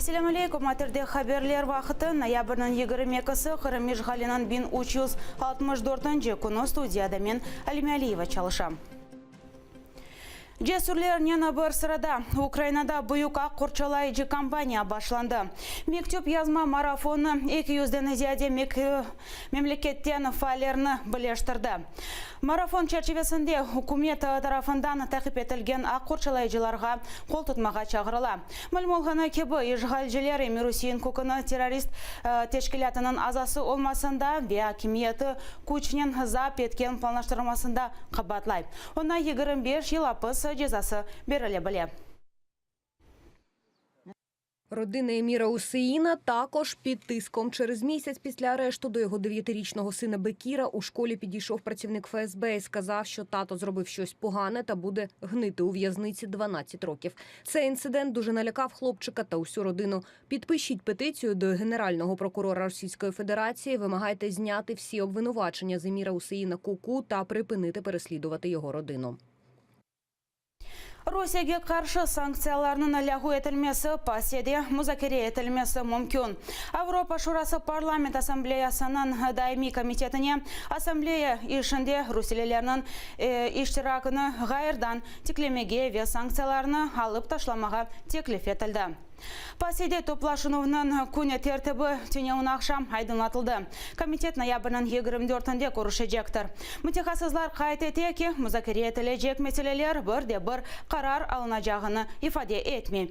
Assalamu alaikum, atırda haberler vakıtı noyabrның 22-сы Kırım işğalinin 1364-cı күні studiyada men Alime Aliyeva çalışam. Cesurlar yana bir sırada Ukraynada büyük akkurçalayıcı kampanya başlandı. Mektup yazma marafonu 200'den ziyade memleketten faillerini birleştirdi. Marafon çerçevesinde hükümet tarafından takip edilgen akkurçalayıcılarga kol tutmağa çağırıla. Malum olğana gibi işgalciler Rusiyan kokunu terörist teşkilatının azası olmasında ve hakimiyeti kuchnen zap etken planlaştırmasında kabatlay. Ona 25 yıl hapis cezası verilebilir. Родина Еміра Усеїна також під тиском. Через місяць після арешту до його 9-річного сина Бекіра у школі підійшов працівник ФСБ і сказав, що тато зробив щось погане та буде гнити у в'язниці 12 років. Цей інцидент дуже налякав хлопчика та усю родину. Підпишіть петицію до Генерального прокурора Російської Федерації, вимагайте зняти всі обвинувачення з Еміра Усеїна Куку та припинити переслідувати його родину. Rusiyaga qarshi sanksiyalarning lavg'u etilmasi passiyada muzokara etilmasi mumkin. Avropa Shurasi Parlament Assambleyasining doimiy komitetini assambleya ishida Rossiyaliklarning ishtirokini g'ayridan tiklamaga va sanksiyalarni olib tashlamaga taklif etildi. Passiyada to'plashuvining kuni tartibi tunyavun akşam aydınlatıldı. Komitet noyabrning 24'inde ko'rishajektir. Mutaxassislar qayd etdiki, muzokara etilajak masalalar bir qarar alınacağını ifade etmiyor.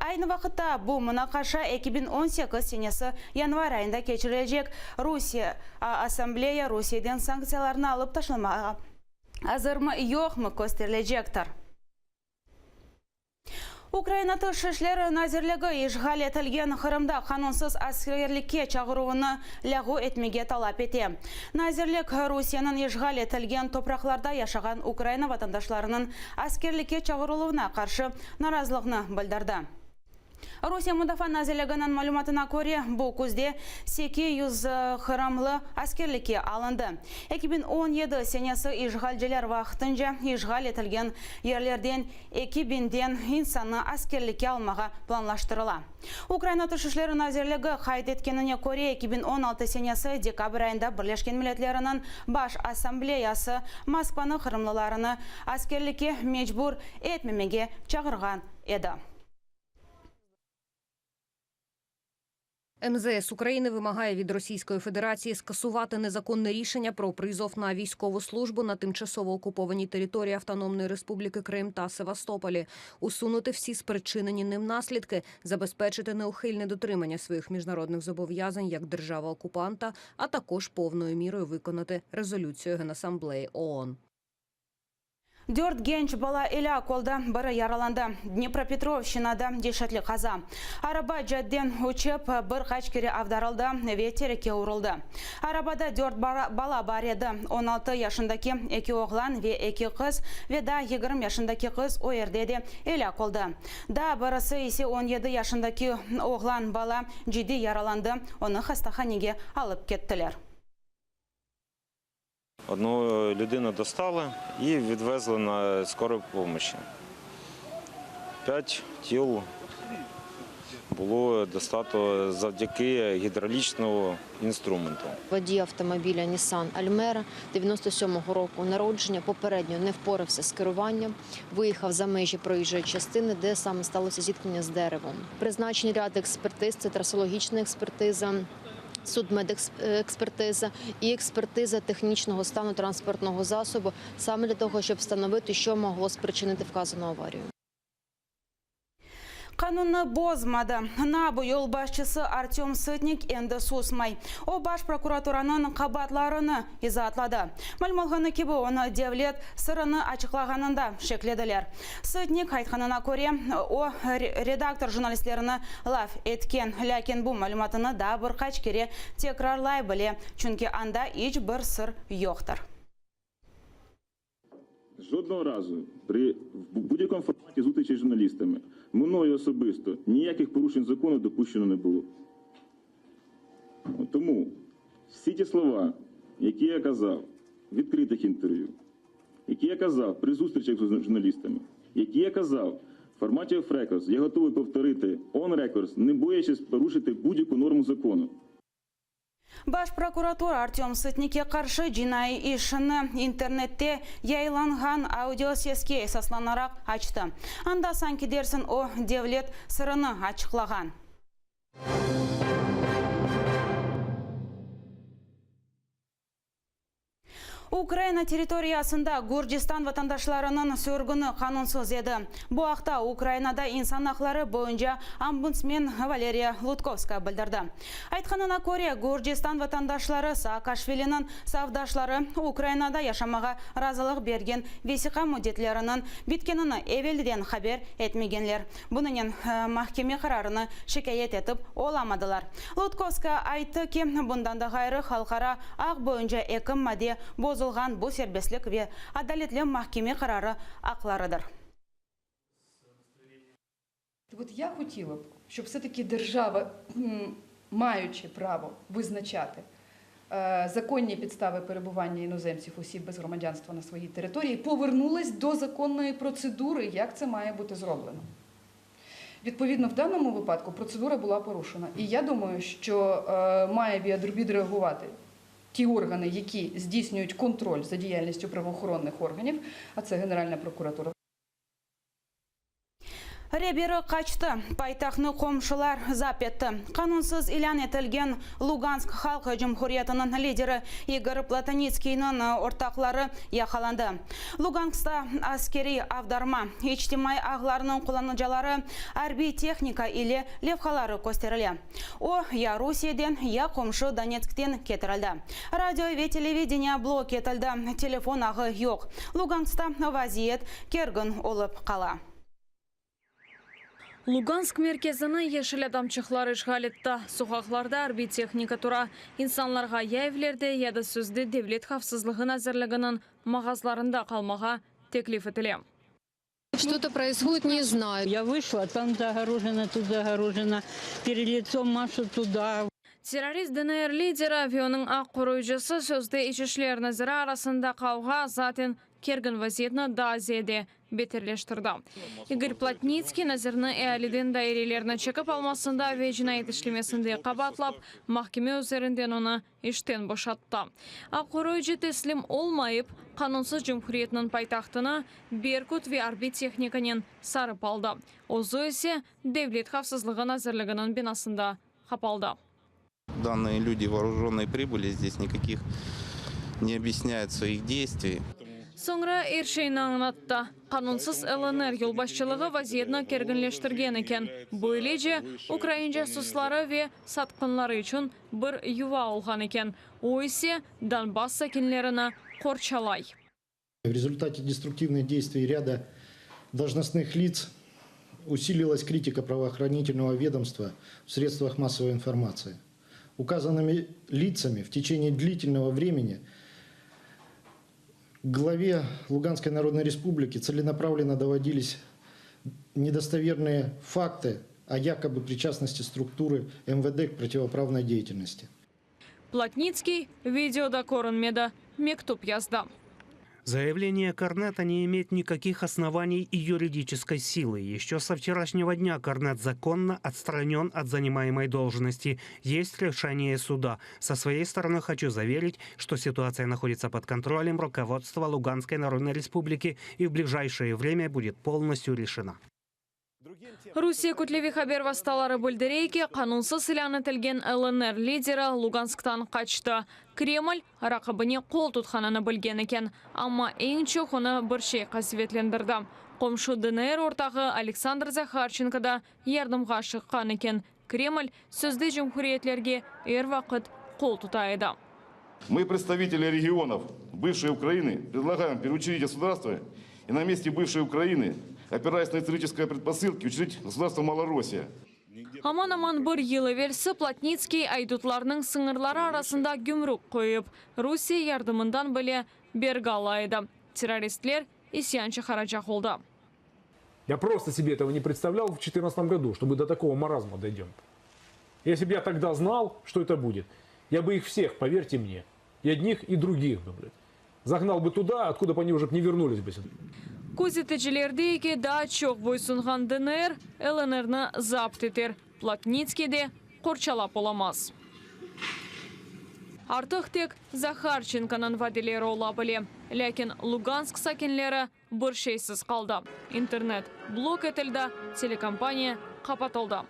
Aynı vaqtda bu münaqasha 2018 senesi yanvar ayında geçirilecek Rusya Assambleya Rusiyadan sanksiyalarni alıp taşlamağa hazır mı yok mu gösterilecektir. Ukrayna Tashqi ishlar nazirligi ishg'al etilgan Qrimda qonunsiz askarlikka chaqiruvini lavg'u etmaga talab etdi. Nazirlik Rossiyaning ishg'al etilgan to'proqlarda yashagan Ukraina vatandaşlarının askarlikka chaqiruvine qarshi noroziligini bildirdi. Rossiya Mudofaa nazirligining ma'lumotiga ko'ra, bu kuzda 800 Qrimli askarlikka alindi. 2017 senesi ishg'alchilar vaqtincha ishg'al etilgan yerlardan 2000dan insonni askarlikka olmoqqa planlashtirildi. Ukrayna Tashqi ishlar nazirligi qayd etganiga ko'ra, 2016 senesi dekabr oyida Birlashgan Millatlarning Bosh Assambleyasi Moskvani Qrimlilarni askarlikka majbur etmamaga chaqirgan edi. МЗС України вимагає від Російської Федерації скасувати незаконне рішення про призов на військову службу на тимчасово окупованій території Автономної Республіки Крим та Севастополі, усунути всі спричинені ним наслідки, забезпечити неухильне дотримання своїх міжнародних зобов'язань як держава-окупанта, а також повною мірою виконати резолюцію Генасамблеї ООН. 4 genç bala ile kolda biri yaralandı. Dnipropetrovsk'da dehşetli kaza. Araba cadden uçup bir kaç kere avdarıldı ve terekке uğruldu. Arabada 4 bala var idi. 16 yaşındaki 2 oğlan ve 2 kız ve da 20 yaşındaki kız o yerde ile koldu. Da birisi ise 17 yaşındaki oğlan bala ciddi yaralandı. Onu hastahaneye alıp gittiler. Одну людину достали і відвезли на скору допомогу. 5 тіл було достато завдяки гідравлічному інструменту. Водій автомобіля Nissan Almera 97-го року народження попередньо не впорався з керуванням, виїхав за межі проїжджої частини, де саме сталося зіткнення з деревом. Призначені ряд експертиз – це трасологічна експертиза, судмедекспертиза і експертиза технічного стану транспортного засобу, саме для того, щоб встановити, що могло спричинити вказану аварію. Kanunu bozmadı. NABU yol başçısı Artyom Sitnik endi susmay. O baş prokuraturanın qabatlarını izahatladı. Malum olğаны gibi onu devlet sırrını açıqlağanında şeklediler. Sitnik aytqanına ko'ra, o redaktor jurnalistlerini laf etken, lakin bu malumatını da bir kaç kere tekrarlay bile, çünkü anda hiç bir sır yoktur. Жодного разу при будь-якому форматі зустрічі з журналістами мною особисто ніяких порушень закону допущено не було. Тому всі ті слова, які я казав в відкритих інтерв'ю, які я казав при зустрічах з журналістами, які я казав в форматі off records я готовий повторити on records, не боячись порушити будь-яку норму закону. Баш прокуратура Артем Сытникке қаршы жинай ишіні интернетте яйланған аудиосеске сасланарақ açtı. Анда санки дерсін о девлет сырыны açıqlаған. Украина территориясында Гурджистан ватандашларының сөргіні қанунсыз еді. Бұл ақта Украинада инсан ақлары бойынша омбудсмен Валерия Лутковская білдірді. Айтқанына көре, Гурджистан ватандашлары Саакашвилінің савдашлары Украинада яшамаға разылық берген весиқа мүдетлерінің биткенini евелден хабер етмегенлер. Бұнымен махкеме қарарыны шикаят етіп оламадылар. Лутковская айтты ки, бұндан да ғайры халқара ақ бойынша екім маде бозылған бұл сербеслік ве адалетлі махкеме қарары ақларыдыр. От я хотіла б, щоб все-таки держава, маючи право визначати законні підстави перебування іноземців, осіб без громадянства на своїй території, повернулась до законної процедури, як це має бути зроблено. Відповідно, в даному випадку процедура була порушена. І я думаю, що має відреагувати ті органи, які здійснюють контроль за діяльністю правоохоронних органів, а це Генеральна прокуратура. Ребері қачты, пайтақны қомшылар запетті. Қанунсыз илан етілген Луганск халқы жұмхуриятының лидері Игорь Платоницкийінің ортақлары яқаланды. Луганскта аскери авдарма, ичтимай ағларының қоланычалары арби техника или левхалары көстерілі. О, я Русияден, я қомшы Донецктен кетірілді. Радио ве телевидение блок етілді, телефон ағы yok. Луганскта вазиет кергін олып қала. Луганск мерkezini yeşil adamçıqlar işgal etdi. Sokaqlarda harbiy texnika tura. İnsanlarga ya evlerde ya da sözde devlet xavfsızlığı nazirliginin mağazlarında kalmağa teklif edilir. Что-то происходит, не знаю. Я вышла, там загорожено, тут загорожено, перед лицом машут туда. Terörist DNR lideri ve onun aq koruyucusu sözde İçişler Naziri arasında kavga zaten kergin vaziyetini daha ziyade beterleştirdi. Igor Plotnitskiy Nazirni eğaliden dairelerini çekip almasında ve cinayet işlemesinde kabatlap mahkeme üzerinden onu işten boşattı. Aq koruyucu teslim olmayıp kanunsuz Cumhuriyetinin paytaxtını Berkut ve harbiy texnikanin sarıp aldı. Ozu ise Devlet Xavfsızlığı Nazirliginin binasında kapaldı. Данные люди вооруженные прибыли, здесь никаких не объясняют своих действий. Sonra erşeğini anlattı. Kanunsuz LNR yolbaşçılığı vaziyetini kerginleştirgen eken. Böylece Ukrayna susları ve satqınları için bir yuva olgan eken. O ise Donbass sakinlerini korçalay. В результате деструктивных действий ряда должностных лиц усилилась критика правоохранительного ведомства в средствах массовой информации. Указанными лицами в течение длительного времени к главе Луганской Народной Республики целенаправленно доводились недостоверные факты о якобы причастности структуры МВД к противоправной деятельности. Плотницкий видеода көрінмеді, мектуп язды. Заявление Корнета не имеет никаких оснований и юридической силы. Еще со вчерашнего дня Корнет законно отстранен от занимаемой должности. Есть решение суда. Со своей стороны хочу заверить, что ситуация находится под контролем руководства Луганской Народной Республики и в ближайшее время будет полностью решена. Русия күтлеви хабер васталары бүлдірейке қанунсыз илан етілген ЛНР лидері Лугансктан қачты. Кремль рақыбыне қол тұтқананы білген екен, амма ең чоқ оны бір шей қасветлендірді. Қомшы ДНР ортағы Александр Захарченко да ярдымға шыққан екен. Кремль сөзді жумхуриетлерге әр вақыт қол тұтайды. Мы, представители регионов бывшей Украины, предлагаем переучредить государство и на месте бывшей Украины, опираясь на исторические предпосылки, учредить государство Малороссия. Аман-аман бір елі версі Плотницкий айдутларының сыңырлары арасында гүмрук қойып, Русия ярдымындан біле бергі алайды. Террористлер исянчы қаражақ олды. Я просто себе этого не представлял в 2014 году, чтобы до такого маразма дойдем. Если бы я тогда знал, что это будет, я бы их всех, поверьте мне, и одних, и других бы, загнал бы туда, откуда бы они уже не вернулись бы сюда. Күзетечилердейки да чоқ бойсунған ДНР, ЛНРны запт етер. Плотницкийде қорчалап оламаз. Артық тек Захарченканың ваделері ола біле. Ләкин Луганск сакенлері бір шейсіз қалды. Интернет блок етілді, телекомпания қапатылды.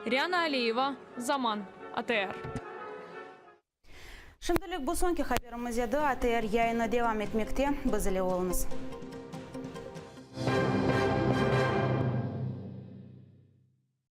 Риана Алиева, Заман, АТР. Шымдылық бұл сонки хабарымыз еді. АТР яйыны девам етмекте. Бізілі олыңыз.